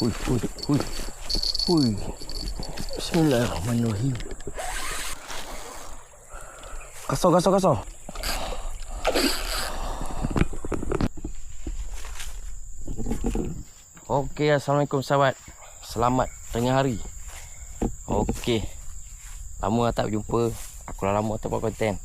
Hui. Bismillahirrahmanirrahim. Kasar. Okey, assalamualaikum sahabat. Selamat tengah hari. Okey. Lama tak berjumpa. Aku dah lama tak buat konten.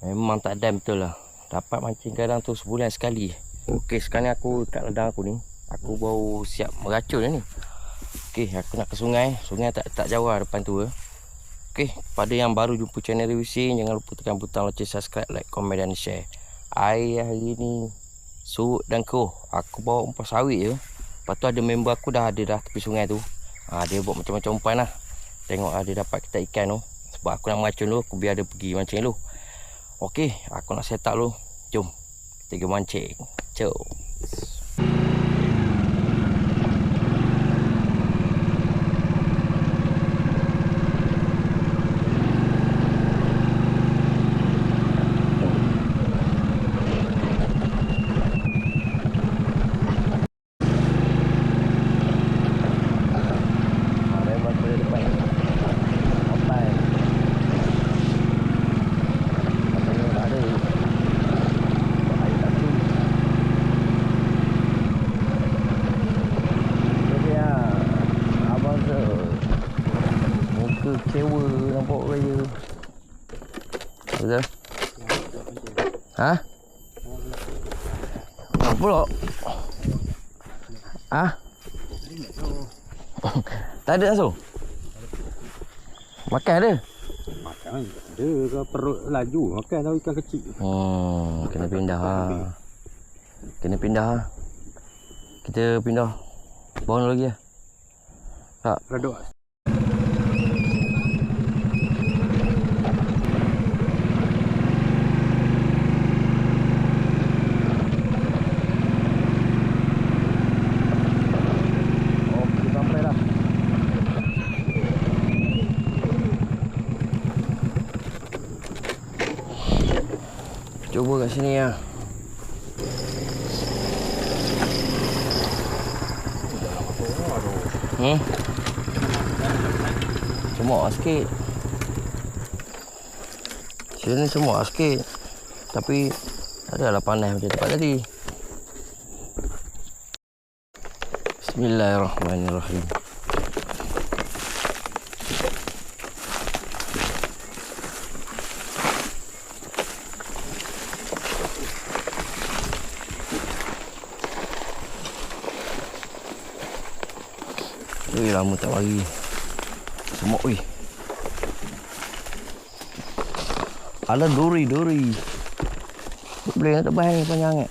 Memang tak ada betul lah. Dapat mancing kadang tu sebulan sekali. Okey, sekarang ni aku kat ladang aku ni. Aku baru siap meracun ni. Okey, aku nak ke sungai. Sungai tak jauh lah depan tu. Okey, pada yang baru jumpa channel Revusing, jangan lupa tekan butang loceng subscribe, like, komen dan share. Air hari ni surut dan keruh. Aku bawa umpan sawit je. Lepas tu ada member aku dah ada dah tepi sungai tu. Dia buat macam-macam umpan lah. Tengok dia dapat kita ikan tu. Sebab aku nak meracun dulu, aku biar dia pergi mancing dulu. Okey, aku nak set up dulu. Jom kita pergi mancing. Jom. Kecewa nampak raya. Betul? Ha? Apa pula? Ha? Tak ada langsung? Makan ada? Makan ada ke perut laju makan tahu ikan kecil. Kena pindah lah. Kita pindah bawah lagi lah. Tak? Reduk. Cuba kat sini lah. Semua sikit. Sini semua sikit. Tapi adalah panas macam tempat tadi. Bismillahirrahmanirrahim. Lama tak lari. Semua Ada duri. Boleh tak bahaya panjang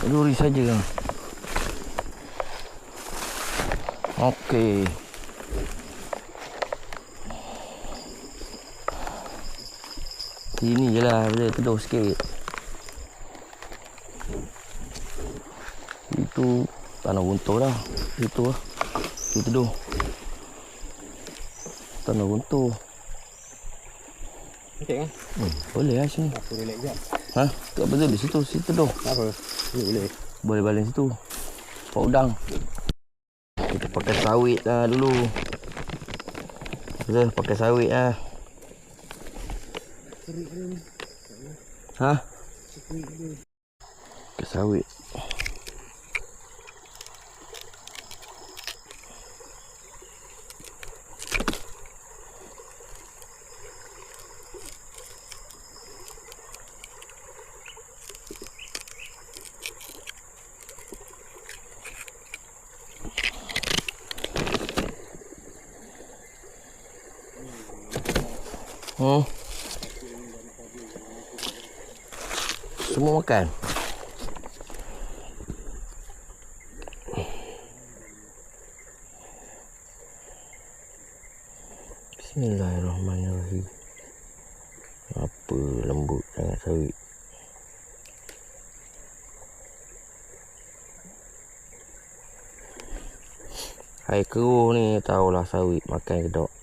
duri saja. Okey. Sini je lah, boleh teduh sikit. Itu tanah guntur dah. Itu lah. Itu teduh. Tanah guntur. Okey kan? Boleh lah sini. Aku relax je. Tak betul di situ. Situ teduh. Apa? Boleh. Boleh balik situ. Pak udang. Kita pakai sawit lah dulu. Betul, pakai sawit lah. Pakai sawit. Semua makan. Bismillahirrahmanirrahim. Apa lembut sangat sawit. Air keruh ni tahulah sawit makan kedok.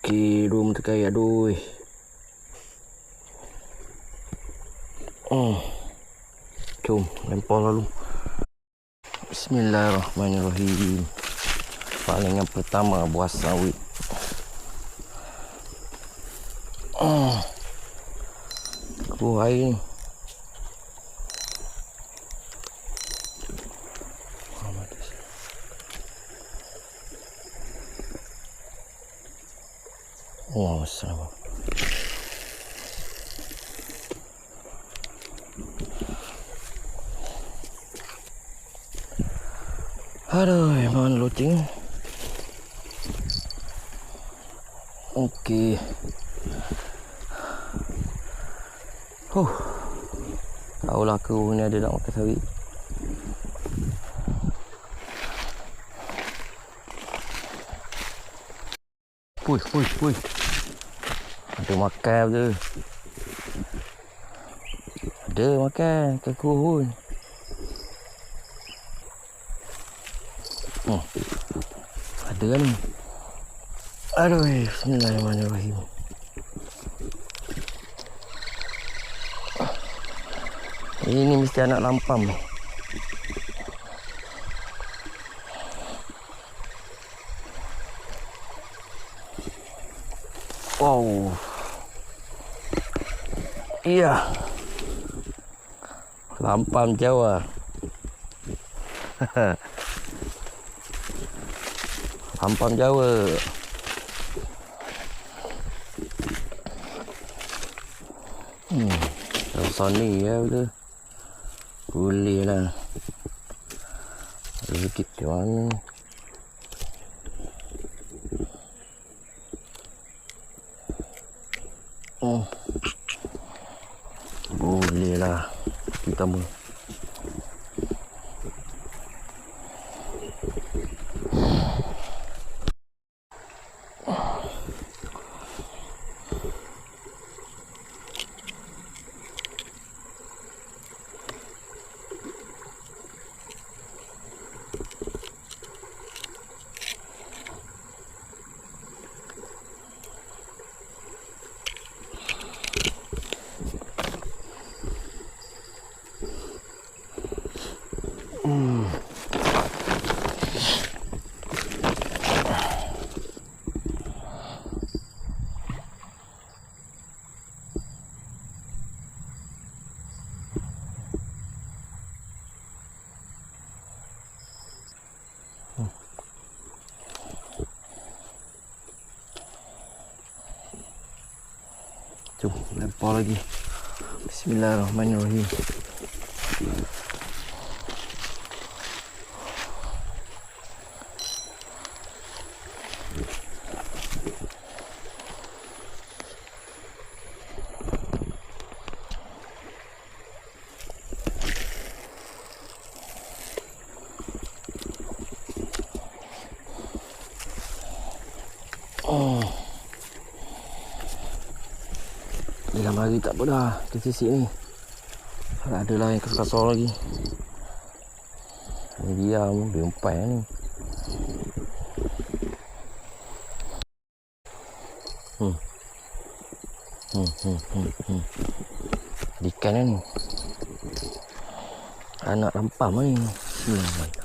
Okey, 2 meter kayu. Aduh. Jom, lempar lalu. Bismillahirrahmanirrahim. Paling yang pertama, buah sawit. Keluar air ni. Oh, salah. Aduh, mana loceng. Okey. Tahulah aku ni ada nak makan sawit. Puih. Ada makan je. Ada makan. Kaku pun. Ada kan ni. Aduh, bismillahirrahmanirrahim. Ini mesti anak lampam ni. Wow. Iya. Lampam Jawa. Lampam Jawa. Kalau ni ya betul. Boleh lah. Sedikit ke mana. Boleh lah. Kita mau. Jom, lempar lagi. Bismillahirrahmanirrahim. Dalam hari tak apa dah. Kita sisik ni. Ada lah yang kasar lagi. Ni diam. Dia umpai ni. Ikan ni. Anak lampam ni. Bismillahirrahmanirrahim.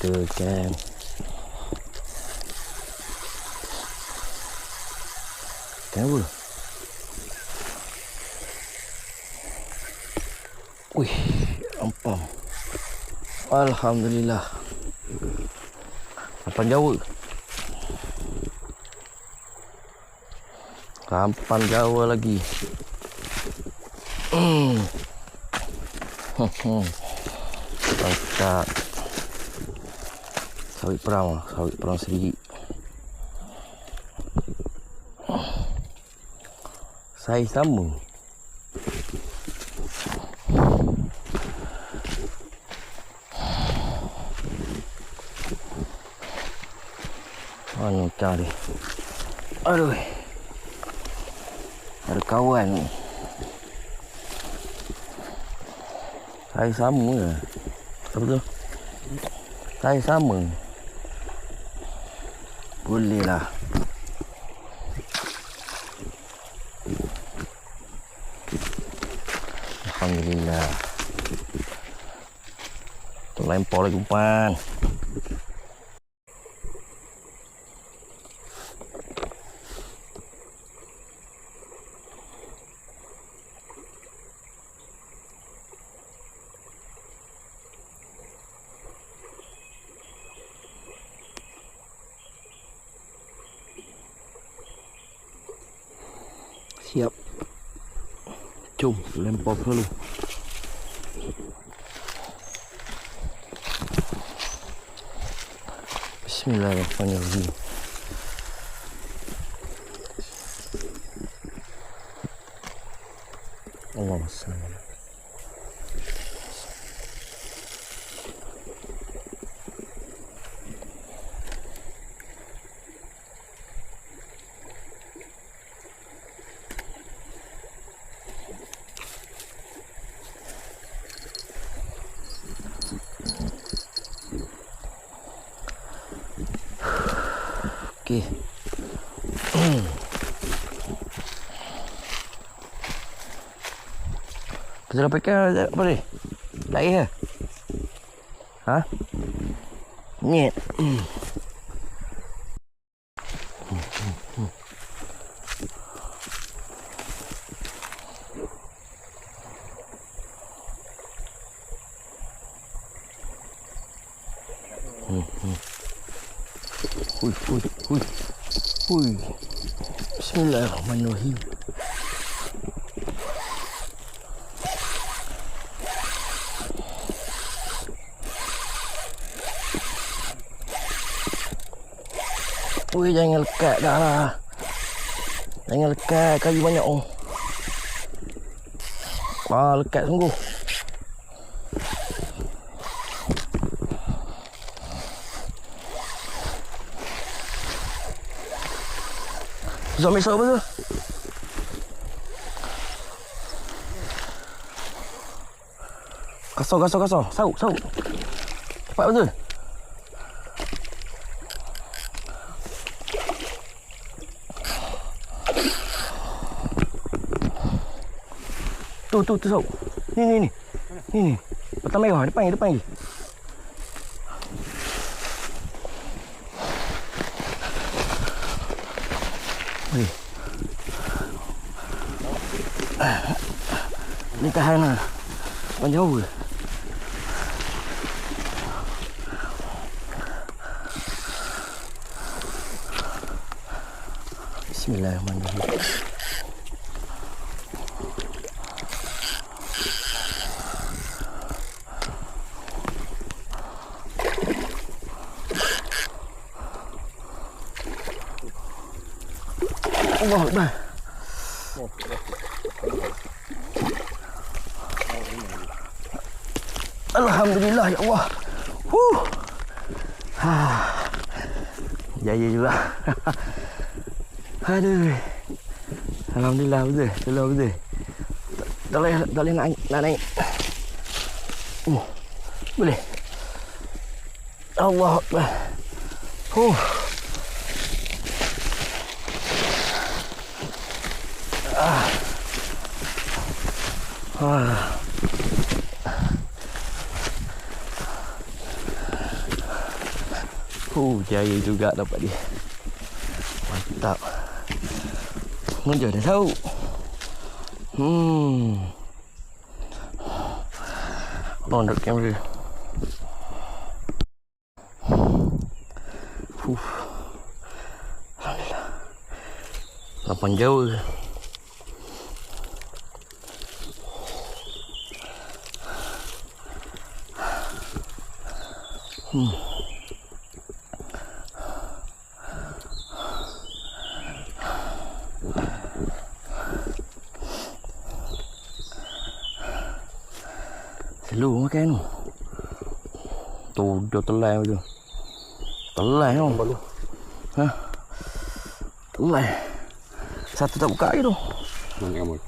Ada kan. Kenapa? Wih, lampam. Alhamdulillah. Lampam Jawa. Lampam Jawa lagi. Mantap. Sawit perang sendiri. Saiz sama. Mana ikan dia? Aduh. Ada kawan ni. Saiz sama ke? Betul? Saiz sama. Boleh lah. Alhamdulillah. Terlempar lagi umpan. Siap. Jom lempar dulu. Bismillahirrahmanirrahim. Allahumma salli. Okey. Kita dapatkan apa ni? Lagi ke? Ha? Ni. Hui. Bismillahirrahmanirrahim. Ui, jangan lekat dah lah. Jangan lekat, kayu banyak oh. Lekat sungguh. Zombie apa tu? Kasar. Sauk. Cepat betul. Tu sauk. Ni. Batang merah depan lagi. Ni tahan lah. Panjang jauh ke? Bismillahirrahmanirrahim. Allah Akbar. Alhamdulillah ya Allah. Jaya juga. Aduh. Alhamdulillah betul. Tak boleh nak naik. Boleh. Allah Akbar. Jaya juga dapat dia. Mantap. Menjauh dah tahu. On the camera. Alhamdulillah. 8 jauh. Selalu makan tu. Tu dia telai tu. Telai tu. Ha? Telai. Satu tak buka lagi tu. Mana kamu?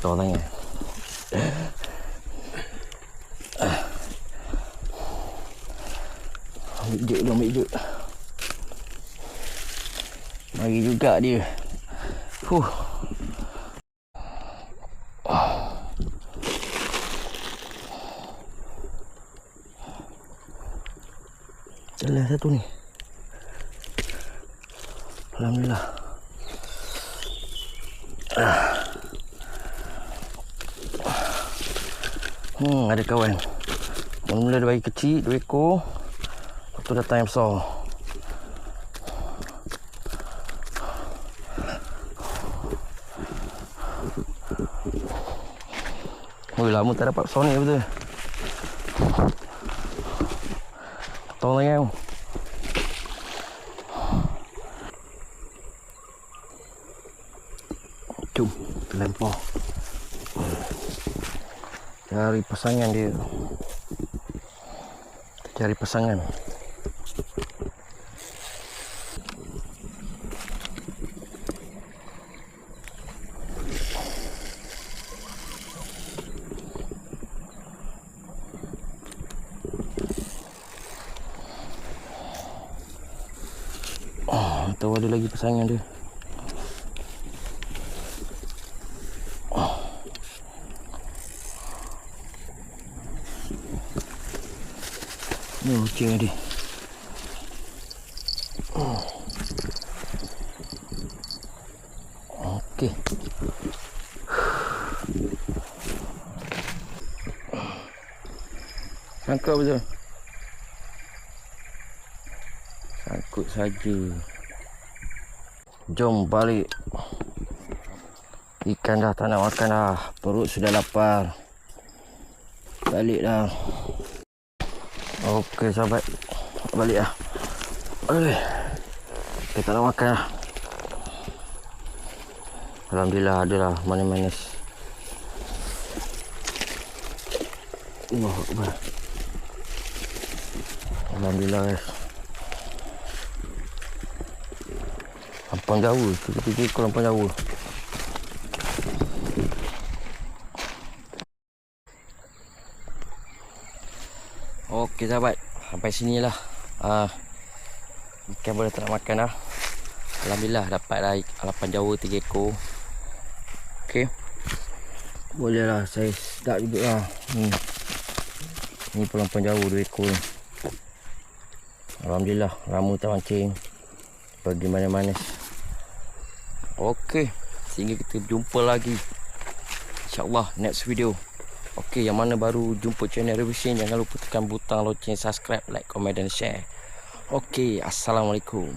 kotor tangan. Ambil je dulu, ambil je. Mari juga dia. Jalan satu ni. Alhamdulillah. Ada kawan. Mula-mula dia bagi kecil, 2 ekor. Lepas tu datang yang besar. Lama tak dapat besar ni betul. Tolong lagi aku. Jom, kita lempar. Cari pasangan dia. Cari pasangan. Tahu ada lagi pasangan dia. Ni kucing tadi. Okey. Sangkut betul. Sangkut saja. Jom balik. Ikan dah tak nak makan dah. Perut sudah lapar. Balik dah. Okey sahabat. Balik dah. Kita tak nak makan dah. Alhamdulillah adalah manis-manis. Allahu Akbar. Alhamdulillah guys. Lampang Jawa, 3 ekor lampang Jawa. Okey sahabat, sampai sinilah. Ikan boleh tak nak makan dah. Alhamdulillah dapat dah lampang Jawa 3 ekor. Okey. Boleh lah, saya sedap juga lah. Ni pun lampang Jawa 2 ekor. Alhamdulillah, lama tak mancing. Pergi mana-mana. Okey, sehingga kita jumpa lagi. InsyaAllah next video. Okey, yang mana baru jumpa channel Revision, jangan lupa tekan butang loceng, subscribe, like, komen dan share. Okey, Assalamualaikum.